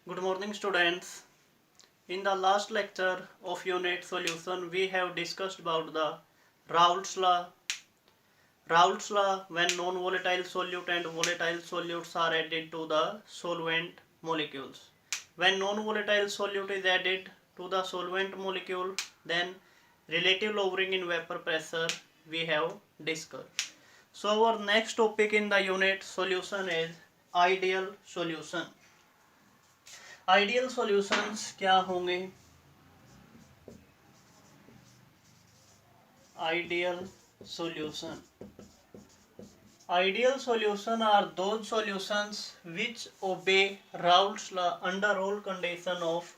Good morning, students. In the last lecture of unit solution, we have discussed about the Raoult's law. Raoult's law, when non-volatile solute and volatile solutes are added to the solvent molecules. When non-volatile solute is added to the solvent molecule, then relative lowering in vapor pressure we have discussed. So our next topic in the unit solution is ideal solution. Ideal solutions क्या होंगे? Ideal solution are those solutions which obey Raoult's law under all condition of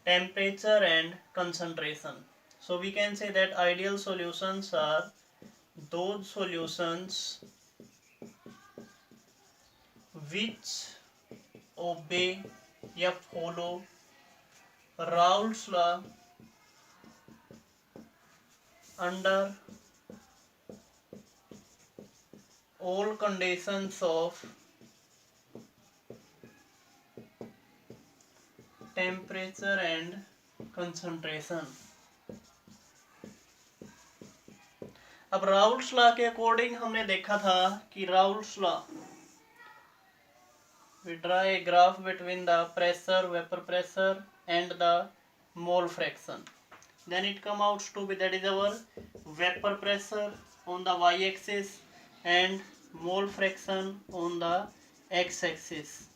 temperature and concentration. So we can say that ideal solutions are those solutions which obey या follow Raoult's law under all conditions of temperature and concentration. अब Raoult's law के according हमने देखा था कि Raoult's law we draw a graph between the pressure, vapor pressure and the mole fraction. Then it come out to be that is our vapor pressure on the y-axis and mole fraction on the x-axis.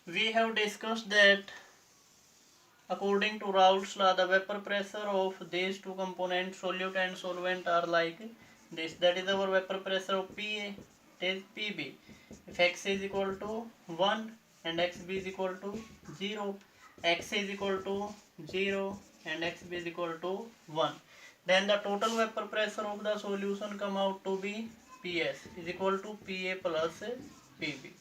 We have discussed that according to Raoult's law, the vapor pressure of these two components, solute and solvent, are like this. That is our vapor pressure of PA, it is PB. If x is equal to 1 and xb is equal to 0, x is equal to 0 and xb is equal to 1, then the total vapor pressure of the solution come out to be PS is equal to PA plus PB.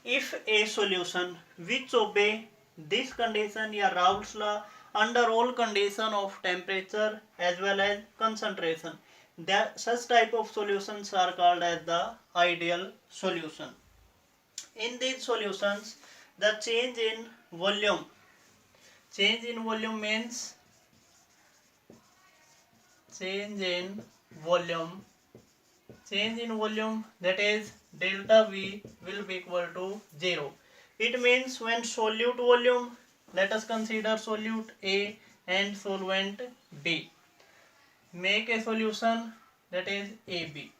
If a solution which obey this condition या Raoult's law under all condition of temperature as well as concentration, that such type of solutions are called as the ideal solution. In these solutions, the change in volume means change in volume, that is delta V will be equal to 0. It means when solute volume, let us consider solute A and solvent B, make a solution that is AB.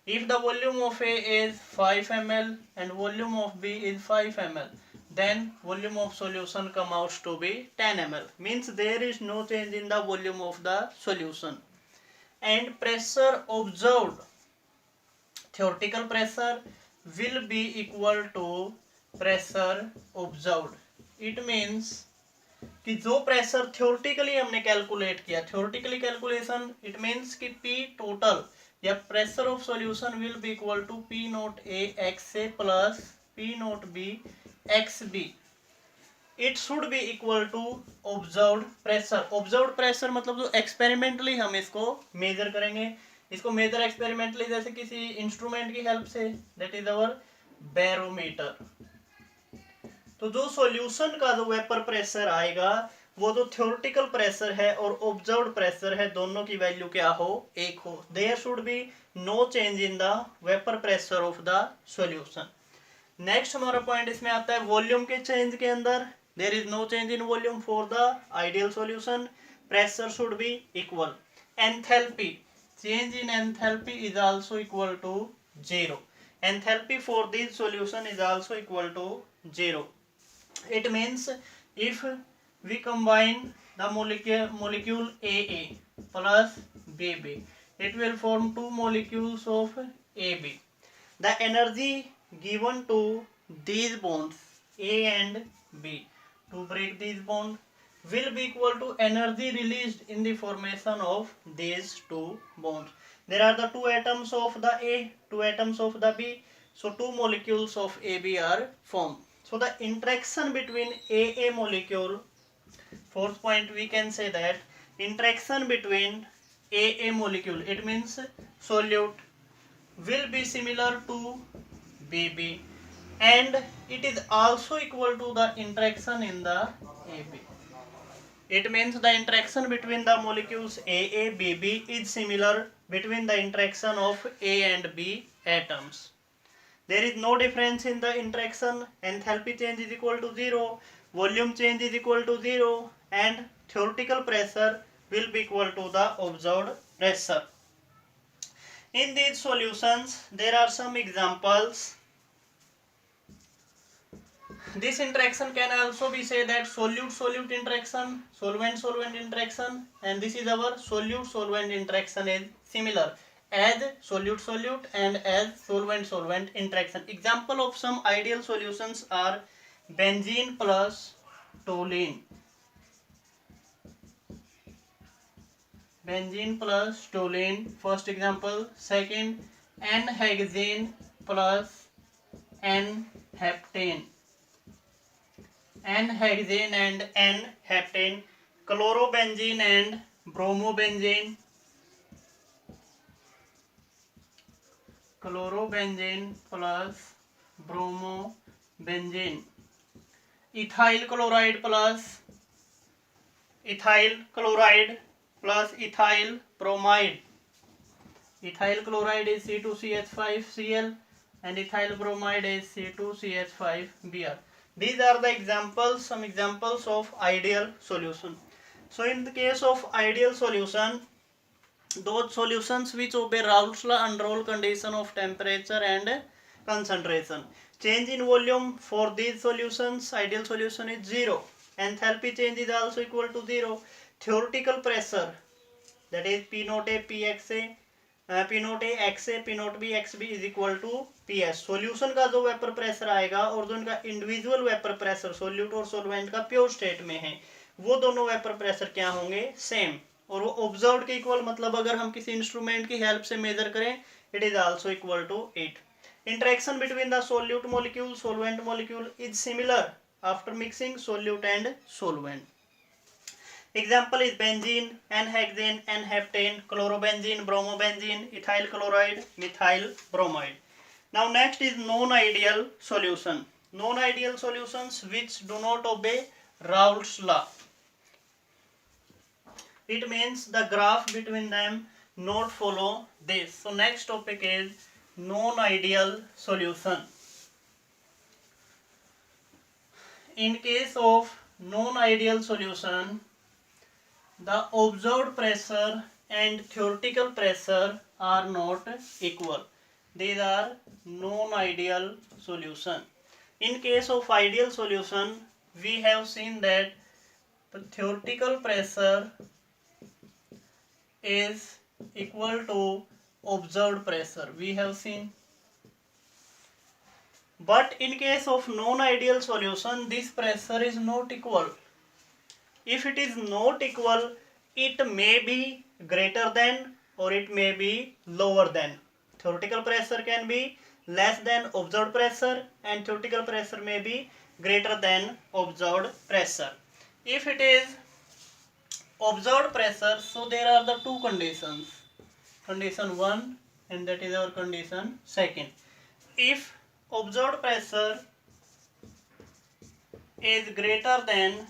If the volume of A is 5 ml and volume of B is 5 ml, then volume of solution come out to be 10 ml. Means there is no change in the volume of the solution. And pressure observed, theoretical pressure will be equal to pressure observed. It means कि जो pressure theoretically हमने calculate किया, theoretically calculation it means कि P total या pressure of solution will be equal to P naught A x A plus P naught B x B. It should be equal to observed pressure. Observed pressure मतलब जो experimentally हम इसको major करेंगे, इसको major experimentally जैसे किसी instrument की help से, दैट इज अवर बैरोमीटर. तो जो सॉल्यूशन का जो वेपर प्रेशर आएगा वो जो थ्योरेटिकल प्रेशर है और ऑब्जर्व्ड प्रेशर है, दोनों की वैल्यू क्या हो, एक हो. There should be no change in the vapour pressure of the solution. Next हमारा पॉइंट इसमें आता है वॉल्यूम के चेंज के अंदर. There is no change in volume for the ideal solution. Pressure should be equal. Enthalpy, change in enthalpy is also equal to 0. Enthalpy for this solution is also equal to 0. It means if we combine the molecule AA plus BB, it will form two molecules of AB. The energy given to these bonds A and B to break these bonds will be equal to energy released in the formation of these two bonds. There are the two atoms of the A, two atoms of the B, so two molecules of AB are formed. So the interaction between AA molecule, fourth point we can say that interaction between AA molecule, it means solute, will be similar to BB. and it is also equal to the interaction in the AB. It means the interaction between the molecules AA, BB is similar between the interaction of A and B atoms. There is no difference in the interaction, enthalpy change is equal to 0, volume change is equal to 0, and theoretical pressure will be equal to the observed pressure. In these solutions, there are some examples. This interaction can also be said that solute-solute interaction, solvent-solvent interaction, and this is our solute-solvent interaction is similar as solute-solute and as solvent-solvent interaction. Example of some ideal solutions are benzene plus toluene. Benzene plus toluene, first example. Second, N-hexane plus N-heptane. N-hexane and N-heptane, chlorobenzene and bromobenzene, chlorobenzene plus bromobenzene, ethyl chloride plus ethyl chloride plus ethyl bromide. Ethyl chloride is C2CH5Cl and ethyl bromide is C2CH5Br. These are the examples, some examples of ideal solution. So in the case of ideal solution, those solutions which obey Raoult's law under all condition of temperature and concentration. Change in volume for these solutions, ideal solution is 0. Enthalpy change is also equal to 0. Theoretical pressure, that is P naught A, Pxa, P naught A XA, P naught B XB is equal to PS. Solution का जो vapour pressure आएगा और जो इनका individual vapour pressure solute और solvent का pure state में है, वो दोनों वेपर प्रेशर क्या होंगे, सेम, और वो ऑब्जर्व्ड के इक्वल, मतलब अगर हम किसी इंस्ट्रूमेंट की हेल्प से मेजर करें, it is also equal to 8. Interaction between the solute molecule solvent molecule is similar after mixing solute and solvent. Example is benzene, N-hexane, N-heptane, chlorobenzene, bromobenzene, ethyl chloride, methyl bromide. Now next is non-ideal solution. Non-ideal solutions which do not obey Raoult's law. It means the graph between them not follow this. So next topic is non-ideal solution. In case of non-ideal solution, the observed pressure and theoretical pressure are not equal. These are non-ideal solution. In case of ideal solution, we have seen that the theoretical pressure is equal to observed pressure. We have seen. But in case of non-ideal solution, this pressure is not equal. If it is not equal, it may be greater than or it may be lower than. Theoretical pressure can be less than observed pressure and theoretical pressure may be greater than observed pressure. If it is observed pressure, so there are the two conditions. Condition 1 and that is our condition 2. If observed pressure is greater than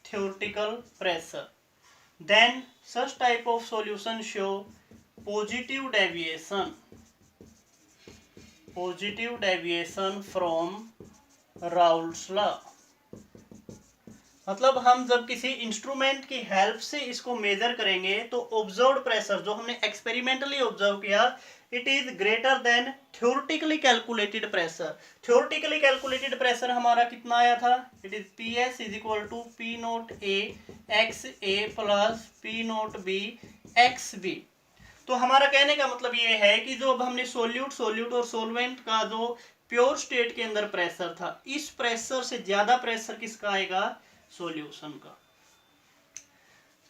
theoretical pressure, then such type of solution show positive deviation from Raoult's law. मतलब हम जब किसी instrument की help से इसको major करेंगे तो observed pressure जो हमने एक्सपेरिमेंटली ऑब्जर्व किया, it is greater than theoretically calculated pressure. Theoretically calculated pressure हमारा कितना आया था, it is PS is equal to P naught A XA plus P naught B XB. तो हमारा कहने का मतलब ये है कि जो अब हमने सोल्यूट और सोलवेंट का जो प्योर स्टेट के अंदर प्रेशर था, इस प्रेशर से ज्यादा प्रेशर किसका आएगा, सॉल्यूशन का.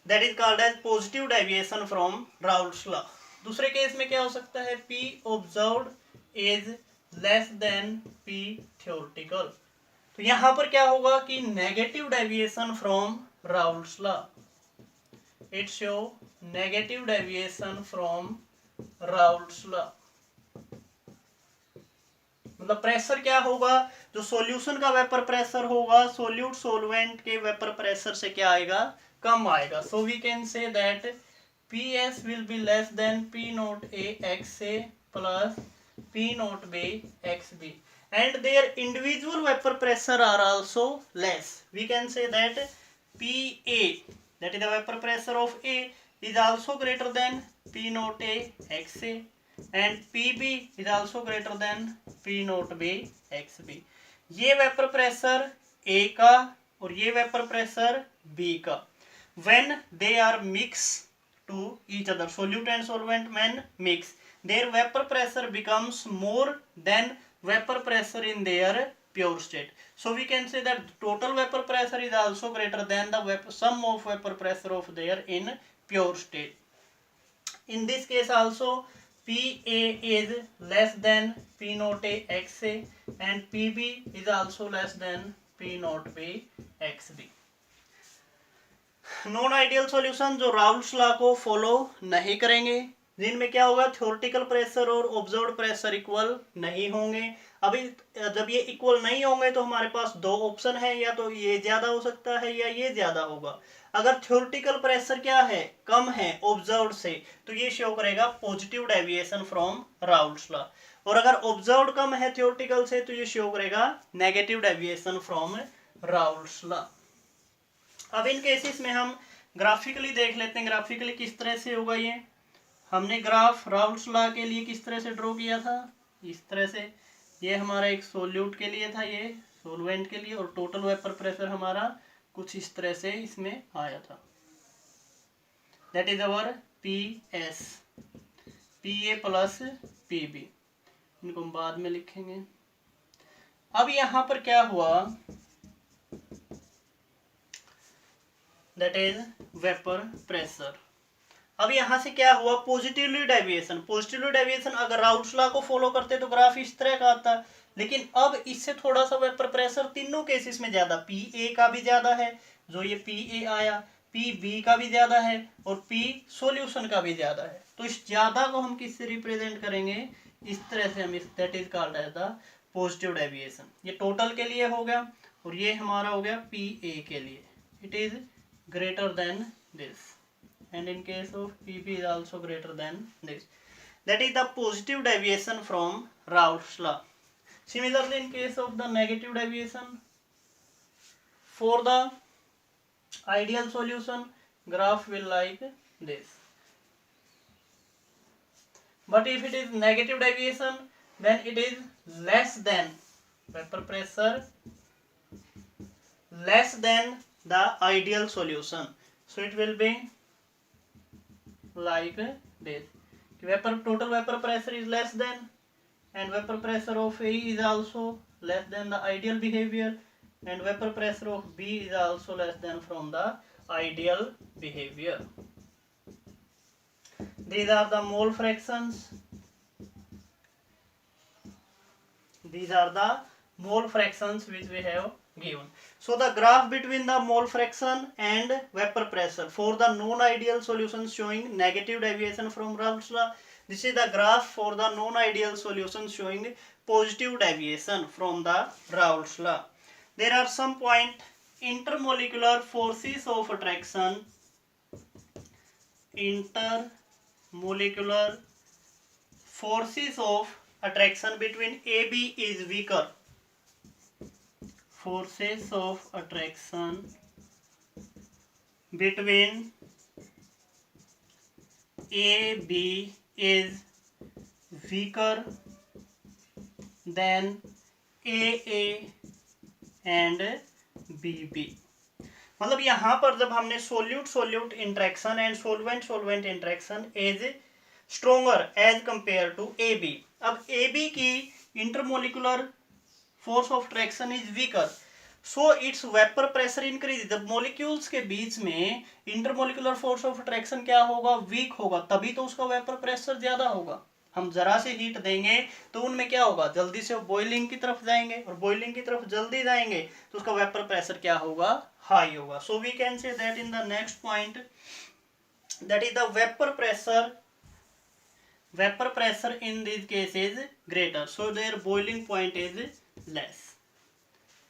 That is called as positive deviation from Raoult's law. दूसरे केस में क्या हो सकता है, P observed is less than P theoretical. तो यहां पर क्या होगा कि negative deviation from Raoult's law. It show negative deviation from Raoult's law. मतलब प्रेशर क्या होगा, जो सॉल्यूशन का वेपर प्रेशर होगा सोल्यूट सोलवेंट के वेपर प्रेशर से क्या आएगा, कम आएगा. So we can say that PS will be less than P naught A XA plus P naught B XB, and their individual vapor pressure are also less. We can say that PA, that is the vapor pressure of A, is also greater than P naught A XA, and PB is also greater than P naught B XB. ये vapour pressure A का और ये vapour pressure B का, when they are mixed to each other, solute and solvent when mix, their vapor pressure becomes more than vapor pressure in their pure state. So we can say that total vapor pressure is also greater than the sum of vapor pressure of their in pure state. In this case also PA is less than P naught A XA, and PB is also less than P naught B XB. Non ideal solution जो Raoult's law को follow नहीं करेंगे, जिनमें क्या होगा, theoretical pressure और observed pressure equal नहीं होंगे. अभी जब ये इक्वल नहीं होंगे तो हमारे पास दो ऑप्शन है, या तो ये ज्यादा हो सकता है या ये ज्यादा होगा. अगर थ्योरेटिकल प्रेशर क्या है, कम है ऑब्जर्व्ड से, तो ये शो करेगा positive deviation from Raoult's law, और अगर ऑब्जर्व्ड कम है थ्योरेटिकल से तो ये शो करेगा negative deviation from Raoult's law. अब इन केसेस में हम ग्राफिकली देख लेते हैं, ग्राफिकली किस तरह से होगा. ये हमने ग्राफ राउल्स लॉ के लिए किस तरह से ड्रॉ किया था, इस तरह से. ये हमारा एक सोल्यूट के लिए था, ये सोलवेंट के लिए, और टोटल वेपर प्रेशर हमारा कुछ इस तरह से इसमें आया था. That is our PS, PA plus PB. इनको हम बाद में लिखेंगे. अब यहां पर क्या हुआ, दैट इज वेपर प्रेशर. अब यहां से क्या हुआ, पॉजिटिवली डेविएशन. पॉजिटिवली डेविएशन अगर राउल्स लॉ को फॉलो करते तो ग्राफ इस तरह का आता, लेकिन अब इससे थोड़ा सा वेपर प्रेशर तीनों केसेस में ज्यादा, PA का भी ज्यादा है, जो ये PA आया, PB का भी ज्यादा है, और P सॉल्यूशन का भी ज्यादा है. तो इस ज्यादा को हम किससे रिप्रेजेंट करेंगे, इस तरह से हम इस, that is called as the positive deviation. ये टोटल के लिए हो गया, और ये हमारा हो गया PA के लिए, it is greater than this, and in case of PB is also greater than this. That is the positive deviation from Raoult's law. Similarly, in case of the negative deviation, for the ideal solution, graph will like this. But if it is negative deviation, then it is less than vapor pressure, less than the ideal solution. So it will be like this. Total vapor pressure is less than, and vapor pressure of A is also less than the ideal behavior, and vapor pressure of B is also less than from the ideal behavior. These are the mole fractions. These are the mole fractions which we have given. So the graph between the mole fraction and vapor pressure for the non-ideal solutions showing negative deviation from Raoult's law. This is the graph for the non-ideal solutions showing positive deviation from the Raoult's law. There are some point intermolecular forces of attraction. Intermolecular forces of attraction between AB is weaker. Forces of attraction between AB is weaker than AA and BB. मतलब यहाँ पर जब हमने solute solute interaction and solvent solvent interaction as stronger as compare to AB. अब AB की intermolecular force of attraction is weaker, so its vapor pressure increases. जब molecules के बीच में intermolecular force of attraction क्या होगा, weak होगा, तभी तो उसका vapor pressure ज्यादा होगा. हम जरा से हीट देंगे तो उनमें क्या होगा, जल्दी से बॉइलिंग की तरफ जाएंगे, और बॉइलिंग की तरफ जल्दी जाएंगे तो उसका वेपर प्रेशर क्या होगा, हाई होगा. So we can say that in the next point, that is the vapour pressure vapor pressure in this case is greater, so their boiling point is less.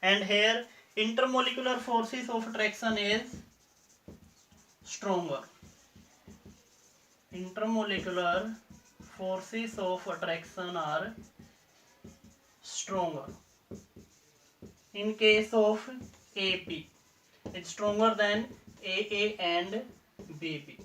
And here intermolecular forces of attraction is stronger. Intermolecular forces of attraction are stronger in case of AP. It's stronger than AA and BB.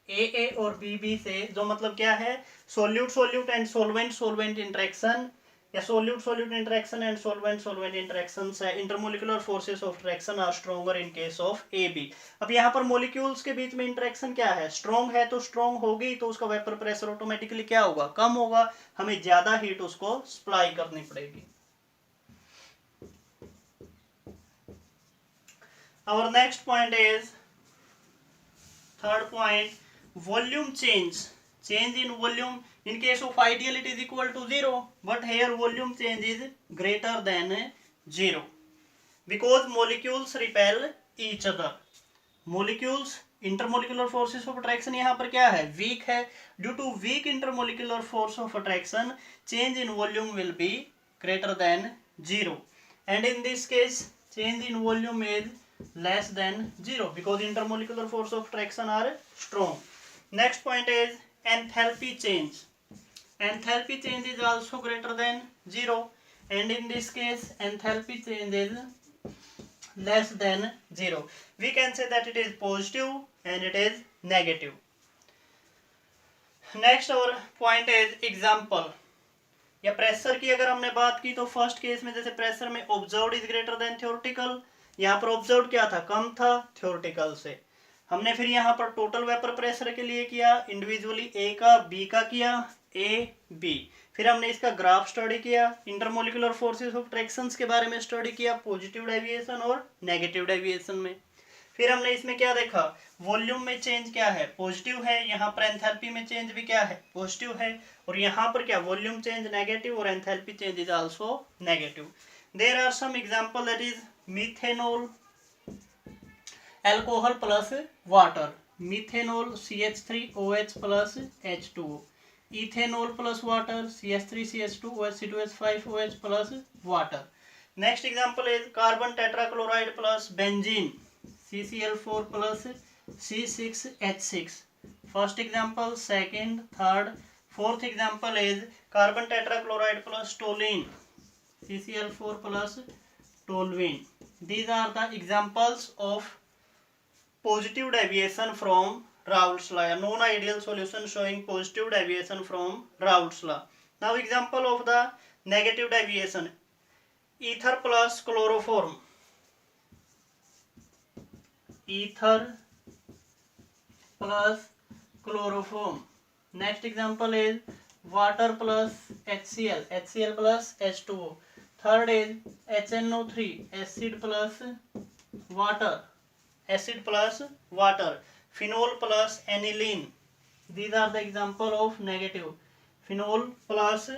AA और BB से जो मतलब क्या है, solute solute and solvent solvent interaction या solute solute interaction and solvent solvent interaction है. Intermolecular forces of attraction are stronger in case of AB. अब यहाँ पर मोलिक्यूल्स के बीच में इंटरेक्शन क्या है, स्ट्रॉन्ग है, तो स्ट्रॉन्ग होगी तो उसका वेपर प्रेशर ऑटोमेटिकली क्या होगा, कम होगा, हमें ज्यादा हीट उसको सप्लाई करनी पड़ेगी. Our next point is third point, volume change. Change in volume in case of ideal it is equal to 0, but here volume change is greater than 0 because molecules repel each other. Molecules intermolecular forces of attraction यहाँ पर क्या है, weak है. Due to weak intermolecular force of attraction, change in volume will be greater than 0, and in this case change in volume is less than 0 because intermolecular force of attraction are strong. Next point is enthalpy change. Enthalpy change is also greater than 0, and in this case enthalpy change is less than 0. We can say that it is positive and it is negative. Next our point is example. या pressure की अगर हमने बात की तो first case में जैसे pressure में observed is greater then theoretical, यहाँ पर ऑब्जर्व क्या था, कम था थ्योरेटिकल से. हमने फिर यहाँ पर टोटल वेपर प्रेशर के लिए किया, इंडिविजुअली ए का बी का किया, ए बी. फिर हमने इसका ग्राफ स्टडी किया, इंटरमोलिकुलर फोर्सेस ऑफ अट्रैक्शंस के बारे में स्टडी किया, पॉजिटिव डेविएशन और नेगेटिव डेविएशन में. फिर हमने इसमें क्या देखा, वॉल्यूम में चेंज क्या है, पॉजिटिव है, यहाँ पर एंथैल्पी में चेंज भी क्या है, पॉजिटिव है, और यहाँ पर क्या वॉल्यूम चेंज नेगेटिव और enthalpy change is also negative. There are some example, that is methanol, alcohol plus water, methanol CH3OH plus H2O, ethanol plus water CH3CH2OH C2H5OH plus water. Next example is carbon tetrachloride plus benzene CCl4 plus C6H6. First example, second, third, fourth example is carbon tetrachloride plus toluene CCl4 plus toluene. These are the examples of positive deviation from Raoult's law, a non-ideal solution showing positive deviation from Raoult's law. Now example of the negative deviation, ether plus chloroform, ether plus chloroform. Next example is water plus HCl, HCl plus H2O. Third is HNO3, acid plus water, acid plus water. Phenol plus aniline. These are the example of negative. Phenol plus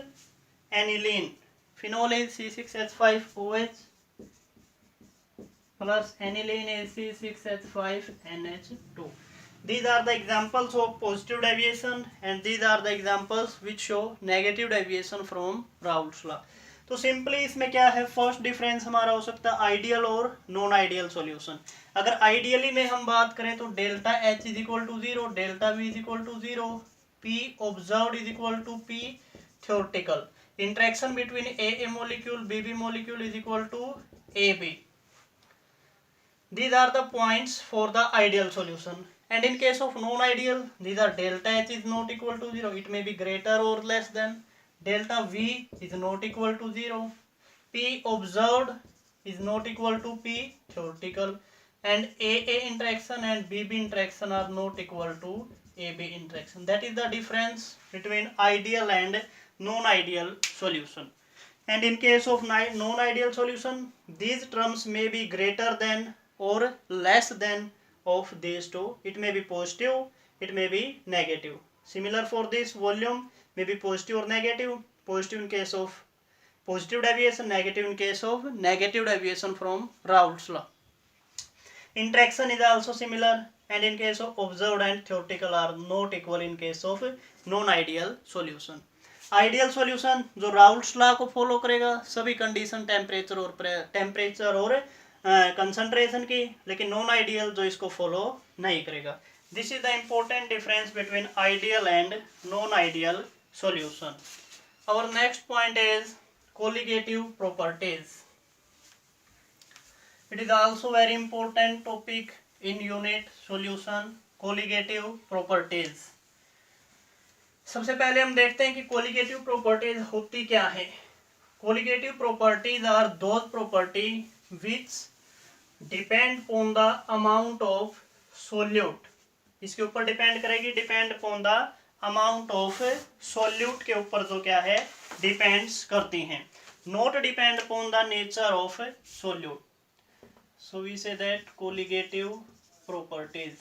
aniline. Phenol is C6H5OH plus aniline is C6H5NH2. These are the examples of positive deviation and these are the examples which show negative deviation from Raoult's law. तो simply इसमें क्या है, first difference हमारा हो सकता है ideal और non ideal solution. अगर आइडियली में हम बात करें तो delta H is equal to 0, delta V is equal to 0, P observed is equal to P theoretical. Interaction between AA molecule BB molecule is equal to AB. These are the points for the ideal solution. And in case of non-ideal, these are delta H is not equal to 0. It may be greater or less than. Delta V is not equal to 0. P observed is not equal to P theoretical. And AA interaction and BB interaction are not equal to AB interaction. That is the difference between ideal and non-ideal solution. And in case of non-ideal solution, these terms may be greater than or less than of these two. It may be positive, it may be negative. Similar for this, volume may be positive or negative. Positive in case of positive deviation, negative in case of negative deviation from Raoult's law. Interaction is also similar, and in case of observed and theoretical are not equal in case of non-ideal solution. Ideal solution जो Raoult's law को follow करेगा सभी condition temperature और concentration की, लेकिन non ideal जो इसको follow नहीं करेगा. This is the important difference between ideal and non ideal solution. Our next point is colligative properties. It is also very important topic in unit solution. Colligative properties. सबसे पहले हम देखते हैं कि colligative properties होती क्या है. Colligative properties are those property which depend on the amount of solute. इसके ऊपर डिपेंड करेगी, depend upon the amount of solute के ऊपर जो क्या है डिपेंड्स करती हैं, not depend upon the nature of solute. So we say that colligative properties.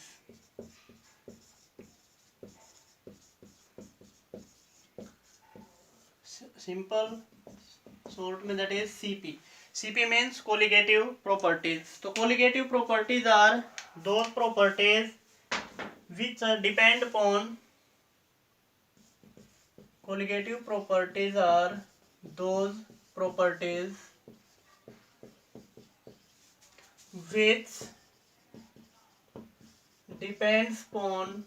Simple short में that is CP. CP means colligative properties. तो colligative properties are those properties which depend upon colligative properties are those properties which depends upon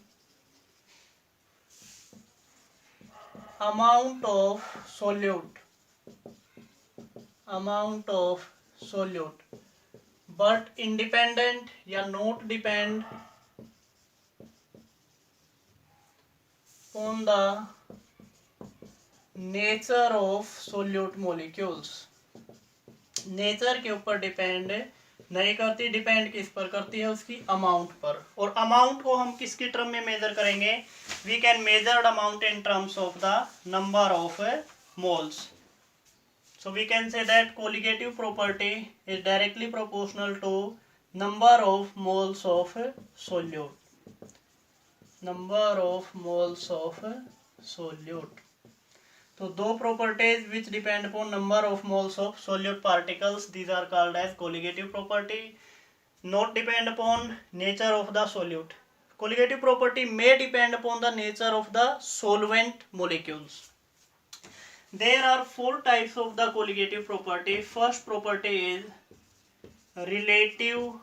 amount of solute but independent या not depend on the nature of solute molecules. Nature के ऊपर depend नहीं करती, depend किस पर करती है, उसकी अमाउंट पर. और अमाउंट को हम किसकी टर्म में मेजर करेंगे? We can measure the amount in terms of the number of moles. So we can say that colligative property is directly proportional to number of moles of solute. Number of moles of solute. तो दो properties which depend upon number of moles of solute particles, these are called as colligative property. Not depend upon nature of the solute. Colligative property may depend upon the nature of the solvent molecules. There are 4 types of the colligative property. First property is relative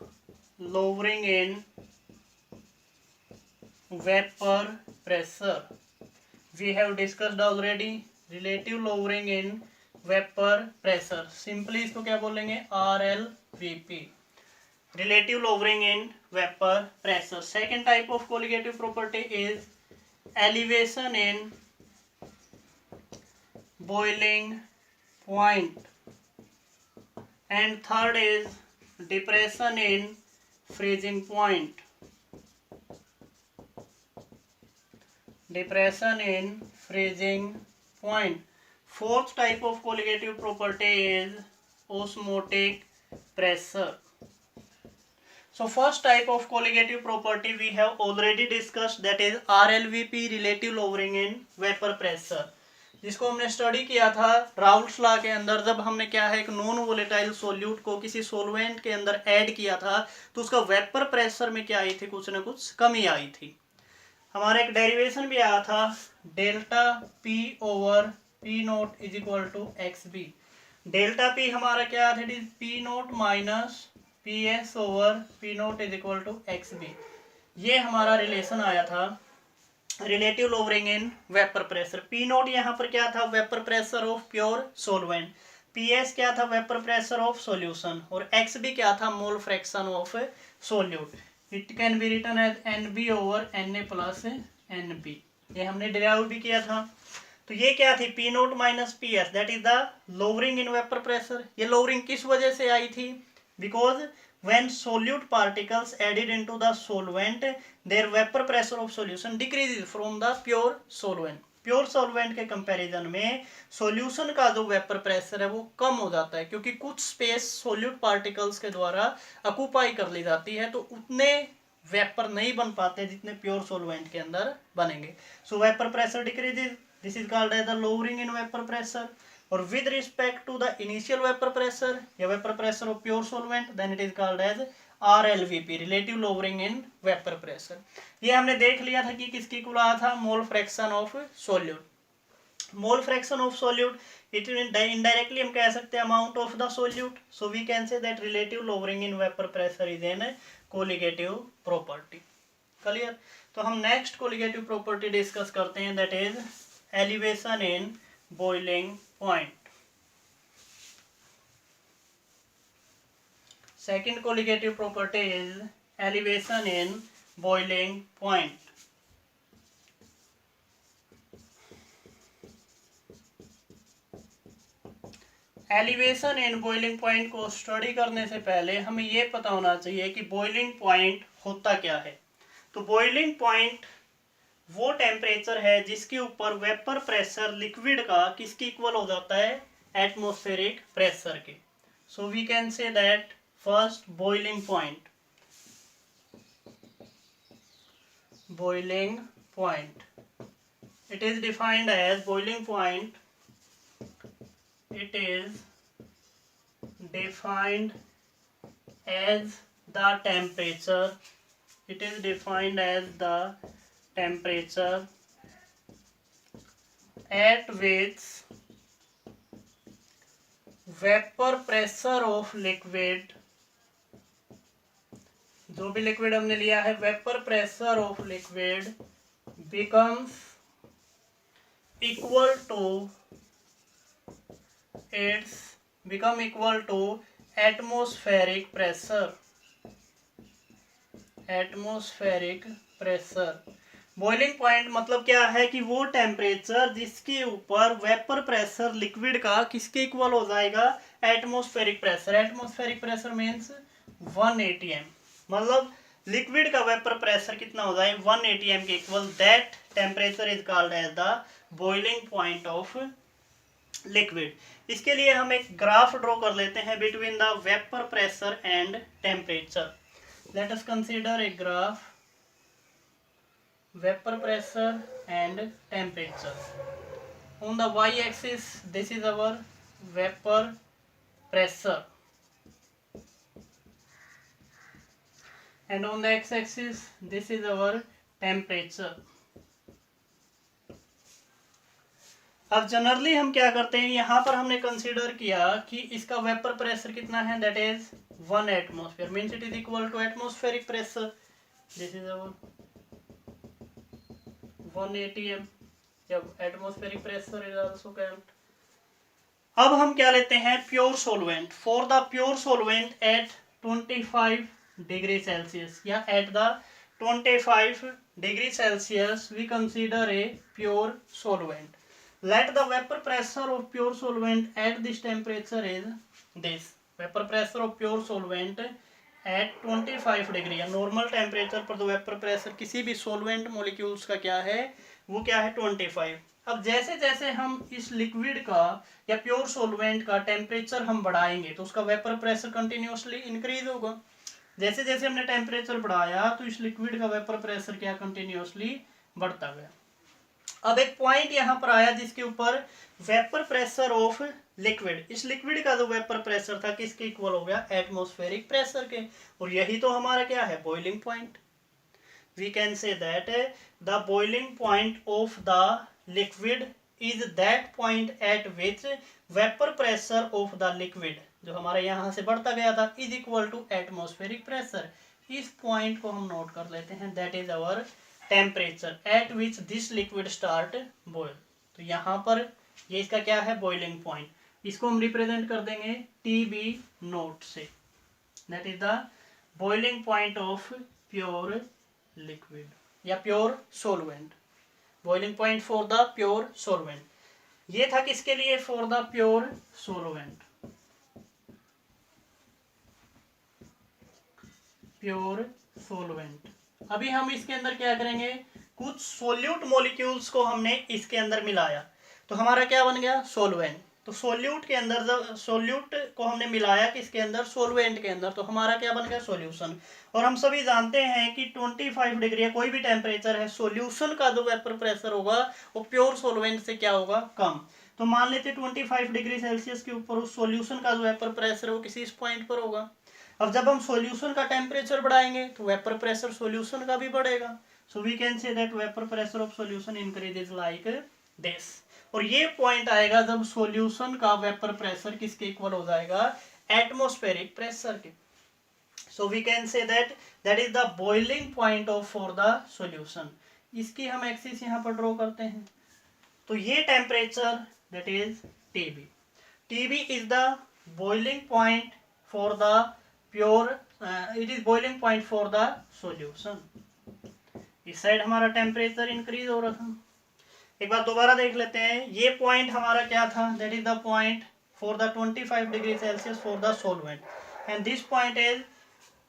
lowering in vapour pressure. We have discussed already relative lowering in vapor pressure. Simply इसको क्या बोलेंगे? RLVP. Relative lowering in vapor pressure. Second type of colligative property is elevation in boiling point. And third is depression in freezing point. Depression in freezing point. Fourth type of colligative property is osmotic pressure. So first type of colligative property we have already discussed, that is RLVP, relative lowering in vapor pressure, जिसको हमने study किया था Raoult's law के अंदर. जब हमने क्या है एक नॉन वोलेटाइल सोल्यूट को किसी सोलवेंट के अंदर ऐड किया था तो उसका वेपर प्रेशर में क्या आई थी, कुछ ना कुछ कमी आई थी. हमारा एक डेरिवेशन भी आया था, delta P over P naught is equal to x B. Delta P हमारा क्या था, it is P naught minus P S over P naught is equal to x B. ये हमारा रिलेशन आया था relative lowering in vapour pressure. P naught यहाँ पर क्या था, vapour pressure of pure solvent. P S क्या था, वेपर प्रेशर ऑफ सॉल्यूशन. और एक्स बी क्या था, mole fraction of solute. It can be written as NB over Na plus NB. ये हमने डिराइव भी किया था. तो ये क्या थी, P note minus P S, that is the lowering in vapour pressure. ये लोअरिंग किस वजह से आई थी? Because when solute particles added into the solvent, their vapor pressure of solution decreases from the pure solvent. Pure solvent के comparison में solution का जो vapour pressure है वो कम हो जाता है, क्योंकि कुछ स्पेस सॉल्यूट पार्टिकल्स के द्वारा ऑक्यूपाई कर ली जाती है, तो उतने वेपर नहीं बन पाते जितने प्योर सॉल्वेंट के अंदर बनेंगे. So vapour pressure decreases, this is called as the lowering in vapour pressure. और with respect to the initial vapour pressure या vapour pressure of pure solvent, then it is called as RLVP, relative lowering in vapour pressure. ये हमने देख लिया था कि किसकी equal आया था, mole fraction of solute. Mole fraction of solute it indirectly हम कह सकते हैं amount of the solute, so we can say that relative lowering in vapour pressure is an colligative property. Clear. तो हम नेक्स्ट कोलिगेटिव प्रॉपर्टी डिस्कस करते हैं, that is elevation in boiling point. Second colligative property is elevation in boiling point. Elevation in boiling point को study करने से पहले हमें ये पता होना चाहिए कि बॉइलिंग पॉइंट होता क्या है। तो बॉइलिंग पॉइंट वो टेम्परेचर है जिसके ऊपर वेपर प्रेशर लिक्विड का किसकी इक्वल हो जाता है, एटमॉस्फेरिक प्रेशर के। So we can say that first boiling point, boiling point, it is defined as boiling point, it is defined as the temperature, it is defined as the temperature at which vapor pressure of liquid, जो भी liquid हमने लिया है, vapour pressure of liquid becomes equal to atmospheric pressure. Boiling point मतलब क्या है कि वो टेम्परेचर जिसके ऊपर वेपर प्रेशर लिक्विड का किसके इक्वल हो जाएगा, atmospheric pressure. Atmospheric pressure means 1 atm, मतलब लिक्विड का वेपर प्रेशर कितना हो जाए, 1 atm के equal. That temperature is called as the boiling point of liquid. इसके लिए हम एक ग्राफ ड्रॉ कर लेते हैं between the vapour pressure and temperature. Let us consider a graph vapour pressure and temperature. On the y axis this is our vapor pressure, and on the x-axis this is our temperature. अब generally हम क्या करते हैं, यहाँ पर हमने consider किया कि इसका वेपर प्रेशर कितना है, that is 1 atmosphere, means it is equal to atmospheric pressure. This is our 1 atm, जब atmospheric pressure is also called. अब हम क्या लेते हैं, pure solvent. For the pure solvent at 25 degree Celsius या at the 25 degree Celsius we consider a pure solvent. Let the vapor pressure of pure solvent at this temperature is this. Vapor pressure of pure solvent at 25 degree या normal temperature पर तो vapour pressure किसी भी solvent molecules का क्या है, वो क्या है, 25। अब जैसे जैसे हम इस लिक्विड का या प्योर सोलवेंट का टेम्परेचर हम बढ़ाएंगे तो उसका वेपर प्रेशर कंटिन्यूसली इंक्रीज होगा। जैसे जैसे हमने टेम्परेचर बढ़ाया तो इस लिक्विड का वेपर प्रेशर क्या कंटिन्यूसली बढ़ता गया। अब एक पॉइंट यहाँ पर आया जिसके ऊपर वेपर प्रेशर ऑफ लिक्विड, इस लिक्विड का जो वेपर प्रेशर था किसके इक्वल हो गया, एटमॉस्फेरिक प्रेशर के। और यही तो हमारा क्या है, boiling point. We can say that the boiling point of the liquid is that point at which vapour pressure of the liquid, जो हमारा यहाँ से बढ़ता गया था, is equal to atmospheric pressure. इस पॉइंट को हम नोट कर लेते हैं, that is our temperature at which this liquid start boil. तो यहाँ पर ये इसका क्या है, बॉइलिंग पॉइंट। इसको हम रिप्रेजेंट कर देंगे TB नोट से, that is the boiling point of pure liquid या pure solvent. Boiling point for the pure solvent, ये था किसके लिए, for the pure solvent, pure solvent. अभी हम इसके अंदर क्या करेंगे, कुछ सोल्यूट मॉलिक्यूल्स को हमने इसके अंदर मिलाया तो हमारा क्या बन गया, सोलवेंट। तो सोल्यूट के अंदर, जब सोल्यूट को हमने मिलाया किसके अंदर, सोलवेंट के अंदर, तो हमारा क्या बन गया, सॉल्यूशन। और हम सभी जानते हैं कि 25 डिग्री या कोई भी टेम्परेचर है, सॉल्यूशन का जो वेपर प्रेशर होगा वो प्योर सोलवेंट से क्या होगा, कम। तो मान लेते 25 डिग्री सेल्सियस के ऊपर उस सॉल्यूशन का जो वेपर प्रेशर है वो किसी इस पॉइंट पर होगा। अब जब हम सॉल्यूशन का टेम्परेचर बढ़ाएंगे तो वेपर प्रेशर सॉल्यूशन का भी बढ़ेगा. So we can say that vapour pressure of solution increases like this. और ये पॉइंट आएगा जब सॉल्यूशन का वेपर प्रेशर किसके इक्वल हो जाएगा, एटमॉस्फेरिक प्रेशर के. So we can say that is the boiling point of for the solution. इसकी हम एक्सिस यहाँ पर ड्रॉ करते हैं. तो ये temperature that is TB. TB is the boiling point for the pure, it is boiling point for the solution. इस side हमारा टेम्परेचर इंक्रीज हो रहा था. एक बार दोबारा देख लेते हैं. ये पॉइंट हमारा क्या था, that is the point for the 25 degree Celsius for the solvent, and this point is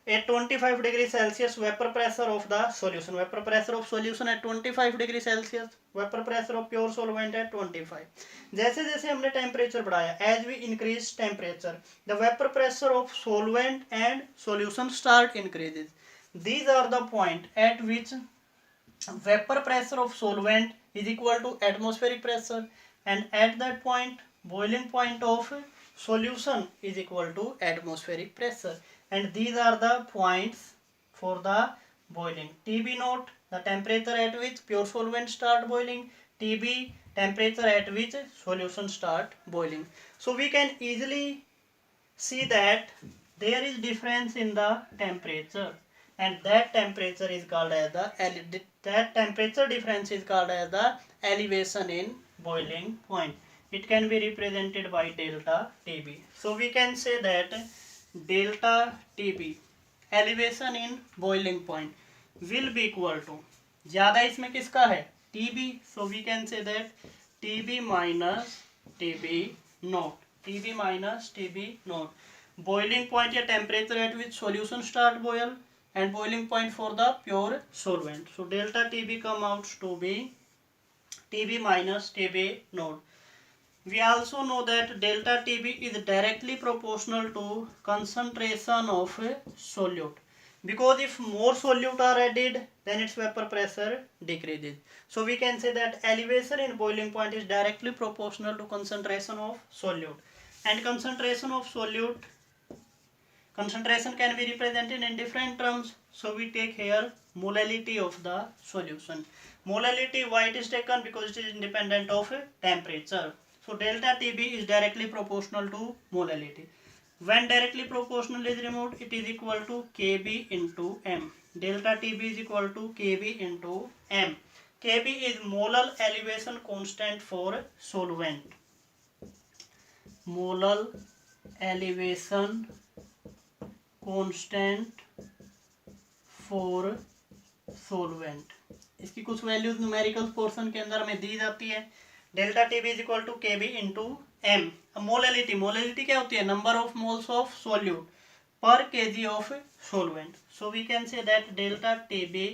at 25 degree Celsius vapor pressure of the solution. Vapor pressure of solution at 25 degree Celsius, vapor pressure of pure solvent at 25. जैसे जैसे हमने temperature बढ़ाया, as we increase temperature, the vapor pressure of solvent and solution start increases. These are the point at which vapor pressure of solvent is equal to atmospheric pressure, and at that point boiling point of solution is equal to atmospheric pressure. And these are the points for the boiling. TB note, the temperature at which pure solvent start boiling. TB, temperature at which solution start boiling. So we can easily see that there is difference in the temperature, and that temperature is called as that temperature difference is called as the elevation in boiling point. It can be represented by delta TB. So we can say that delta TB, elevation in boiling point, will be equal to, ज़्यादा इसमें किसका है, TB. So we can say that TB minus TB naught. TB minus TB naught. Boiling point या temperature at which solution start boil, and boiling point for the pure solvent. So delta TB come out to be TB minus TB naught. We also know that delta TB is directly proportional to concentration of solute, because if more solute are added, then its vapor pressure decreases. So we can say that elevation in boiling point is directly proportional to concentration of solute, and concentration of solute, concentration can be represented in different terms. So we take here molality of the solution. Molality, why it is taken, because it is independent of temperature. So delta TB is directly proportional to molality. When directly proportional is removed, it is equal to Kb into m. Delta TB is equal to Kb into m. Kb is molar elevation constant for solvent. Molar elevation constant for solvent. इसकी कुछ values numerical portion के अंदर में दी जाती है. Delta TB is equal to KB into M. Molality, molality क्या होती है, number of moles of solute पर KG of solvent. So we can say that delta TB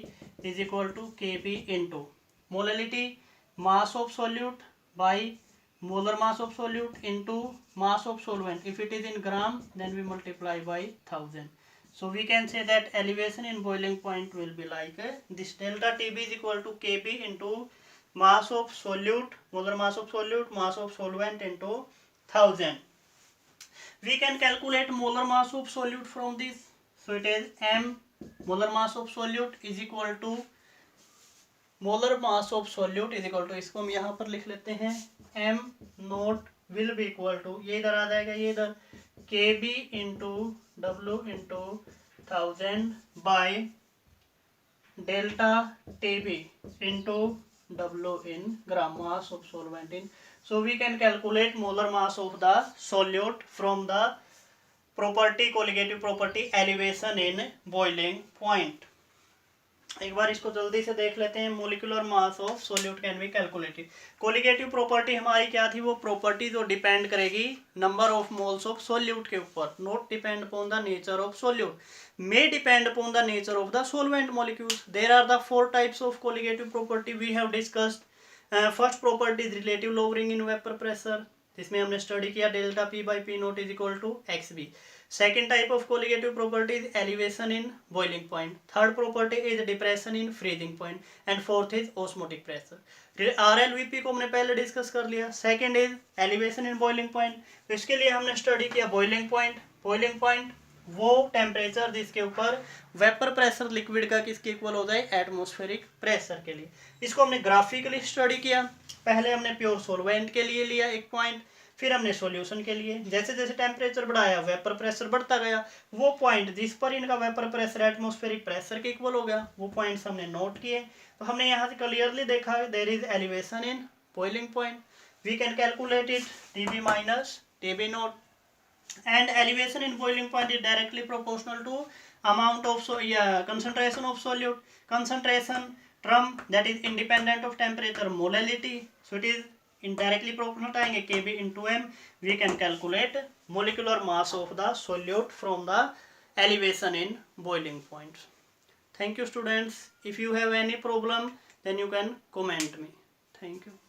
is equal to KB into molality, mass of solute by molar mass of solute into mass of solvent. If it is in gram, then we multiply by 1000. So we can say that elevation in boiling point will be like this. Delta TB is equal to Kb into mass of solute, molar mass of solute, mass of solvent into 1000. We can calculate molar mass of solute from this. So it is m molar mass of solute is equal to molar mass of solute is equal to, इसको हम यहाँ पर लिख लेते हैं m naught will be equal to, ये इधर आ जाएगा, ये इधर Kb into W into 1000 by delta Tb into W in gram mass of solvent in. So we can calculate molar mass of the solute from the property, colligative property elevation in boiling point. एक बार इसको जल्दी से देख लेते हैं. Molecular mass of solute can be calculated. Colligative property हमारी क्या थी, वो प्रॉपर्टी जो डिपेंड करेगी number of moles of solute के ऊपर, not depend upon the nature of solute, may depend upon the nature of the solvent molecules. There are the 4 types of colligative property we have discussed. First property is relative lowering in vapour pressure, जिसमें हमने study किया delta P by P naught is equal to x B. Second type of colligative property is elevation in boiling point. Third property is depression in freezing point. And fourth is osmotic pressure. RLVP को हमने पहले discuss कर लिया. Second is elevation in boiling point. तो इसके लिए हमने study किया boiling point. Boiling point वो टेम्परेचर जिसके ऊपर वेपर प्रेशर लिक्विड का किसके इक्वल हो जाए, एटमॉस्फेरिक प्रेशर के लिए। इसको हमने ग्राफिकली स्टडी किया। पहले हमने प्योर सोलवेंट के लिए लिया एक पॉइंट, फिर हमने सॉल्यूशन के लिए। जैसे जैसे टेम्परेचर बढ़ाया वेपर प्रेशर बढ़ता गया, वो पॉइंट जिस पर इनका वेपर प्रेशर एटमॉस्फेरिक प्रेशर के इक्वल हो गया वो पॉइंट्स हमने नोट किए। तो हमने यहाँ से क्लियरली देखा there is elevation in boiling point, we can calculate it TB minus TB naught, and elevation in boiling point is directly proportional to amount of concentration of solute. Concentration term that is independent of temperature molality, so it is indirectly proportional to Kb into m. We can calculate molecular mass of the solute from the elevation in boiling point. Thank you students. If you have any problem then you can comment me. Thank you.